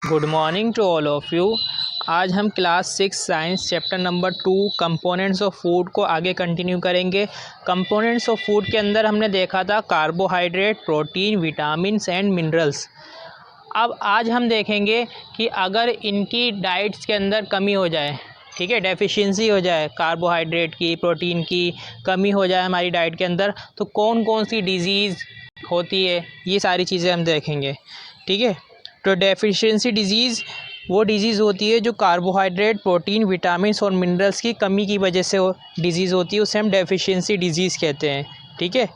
Good morning to all of you. आज हम class 6 science chapter number 2 components of food को आगे continue करेंगे। कंपोनेंट्स ऑफ फूड के अंदर हमने देखा था carbohydrate, protein, vitamins and minerals. अब आज हम देखेंगे कि अगर इनकी डाइट्स के अंदर कमी हो जाए, ठीक है, डेफिशिएंसी हो जाए, कार्बोहाइड्रेट की, प्रोटीन की कमी हो जाए हमारी डाइट के अंदर, तो कौन कौन सी डिज़ीज़ होती है, ये सारी चीज़ें हम देखेंगे। ठीक है, तो डेफिशिएंसी डिज़ीज़ वो डिज़ीज़ होती है जो कार्बोहाइड्रेट, प्रोटीन, विटामिन्स और मिनरल्स की कमी की वजह से वो डिज़ीज़ होती है, उसे हम डेफिशिएंसी डिज़ीज़ कहते हैं। ठीक है,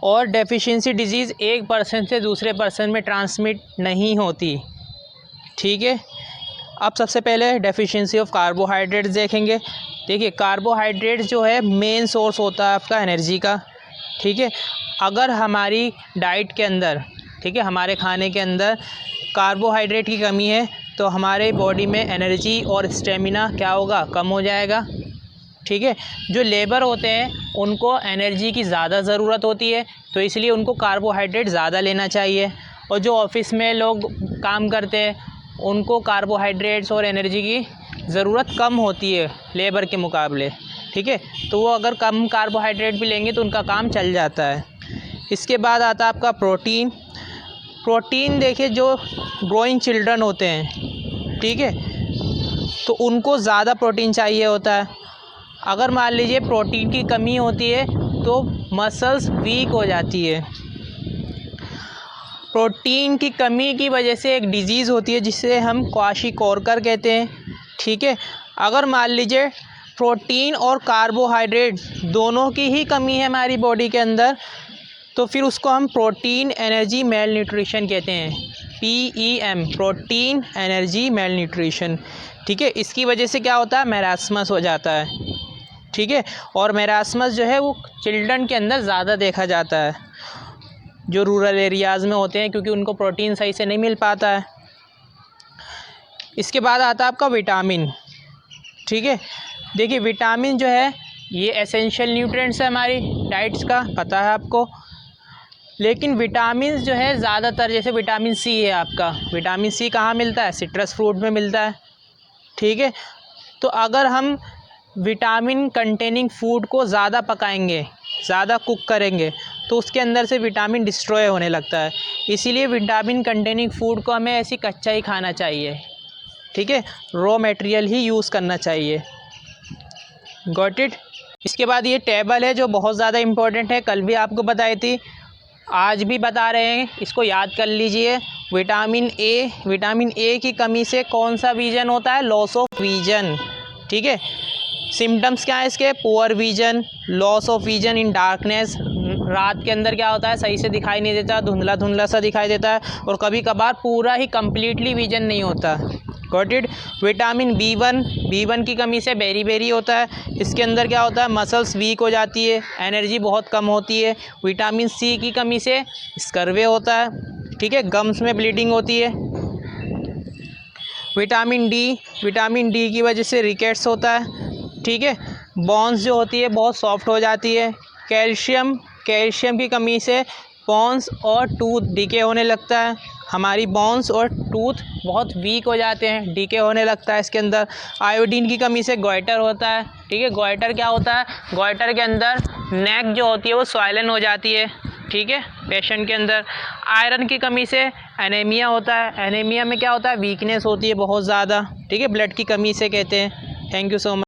और डेफिशिएंसी डिज़ीज़ एक पर्सन से दूसरे पर्सन में ट्रांसमिट नहीं होती। ठीक है, अब सबसे पहले डेफिशिएंसी ऑफ कार्बोहाइड्रेट्स देखेंगे। देखिए, कार्बोहाइड्रेट्स जो है मेन सोर्स होता है आपका एनर्जी का। ठीक है, अगर हमारी डाइट के अंदर, ठीक है, हमारे खाने के अंदर कार्बोहाइड्रेट की कमी है तो हमारे बॉडी में एनर्जी और स्टेमिना क्या होगा, कम हो जाएगा। ठीक है, जो लेबर होते हैं उनको एनर्जी की ज़्यादा ज़रूरत होती है, तो इसलिए उनको कार्बोहाइड्रेट ज़्यादा लेना चाहिए। और जो ऑफिस में लोग काम करते हैं उनको कार्बोहाइड्रेट्स और एनर्जी की ज़रूरत कम होती है लेबर के मुकाबले। ठीक है, तो वो अगर कम कार्बोहाइड्रेट भी लेंगे तो उनका काम चल जाता है। इसके बाद आता है आपका प्रोटीन। प्रोटीन देखिए, जो ग्रोइंग चिल्ड्रन होते हैं, ठीक है, तो उनको ज़्यादा प्रोटीन चाहिए होता है। अगर मान लीजिए प्रोटीन की कमी होती है तो मसल्स वीक हो जाती है। प्रोटीन की कमी की वजह से एक डिज़ीज़ होती है जिसे हम क्वाशीकोर्कर कहते हैं। ठीक है, अगर मान लीजिए प्रोटीन और कार्बोहाइड्रेट दोनों की ही कमी है हमारी बॉडी के अंदर, तो फिर उसको हम प्रोटीन एनर्जी मेल न्यूट्रिशन कहते हैं। PEM, protein energy mail nutrition. ठीक है, इसकी वजह से क्या होता है, मैरास्मस हो जाता है। ठीक है, और मैरास्मस जो है वो चिल्ड्रन के अंदर ज़्यादा देखा जाता है, जो रूरल एरियाज़ में होते हैं, क्योंकि उनको प्रोटीन सही से नहीं मिल पाता है। इसके बाद आता है आपका विटामिन। ठीक है, देखिए विटामिन जो है ये एसेंशियल न्यूट्रिएंट्स है हमारी डाइट्स का, पता है आपको। लेकिन विटामिन जो है ज़्यादातर, जैसे विटामिन सी है आपका, विटामिन सी कहाँ मिलता है, सिट्रस फ्रूट में मिलता है। ठीक है, तो अगर हम विटामिन कंटेनिंग फूड को ज़्यादा पकाएंगे, ज़्यादा कुक करेंगे, तो उसके अंदर से विटामिन डिस्ट्रॉय होने लगता है। इसीलिए विटामिन कंटेनिंग फूड को हमें ऐसी कच्चा ही खाना चाहिए। ठीक है, रॉ मटेरियल ही यूज़ करना चाहिए। Got it. इसके बाद ये टेबल है जो बहुत ज़्यादा इम्पोर्टेंट है, कल भी आपको बताई थी, आज भी बता रहे हैं, इसको याद कर लीजिए। विटामिन ए की कमी से कौन सा विजन होता है, लॉस ऑफ विजन। ठीक है, सिम्टम्स क्या है इसके, poor vision, loss of vision in darkness, रात के अंदर क्या होता है, सही से दिखाई नहीं देता, धुंधला धुंधला सा दिखाई देता है, और कभी कभार पूरा ही कम्प्लीटली विजन नहीं होता। Got it. Vitamin b one की कमी से बेरी होता है, इसके अंदर क्या होता है, मसल्स वीक हो जाती है, एनर्जी बहुत कम होती है। विटामिन सी की कमी से स्कर्वे होता है। ठीक है, गम्स में ब्लीडिंग होती है। विटामिन डी की वजह से रिकेट्स होता है। ठीक है, बोन्स जो होती है बहुत सॉफ्ट हो जाती है। कैल्शियम की कमी से बोन्स और टूथ डीके होने लगता है, हमारी बोन्स और टूथ बहुत वीक हो जाते हैं, डीके होने लगता है इसके अंदर। आयोडीन की कमी से गॉइटर होता है। ठीक है, गॉइटर क्या होता है, गॉइटर के अंदर नेक जो होती है वो स्वाइलन हो जाती है। ठीक है, पेशेंट के अंदर। आयरन की कमी से एनीमिया होता है। एनीमिया में क्या होता है, वीकनेस होती है बहुत ज़्यादा। ठीक है, ब्लड की कमी से कहते हैं। Thank you so much.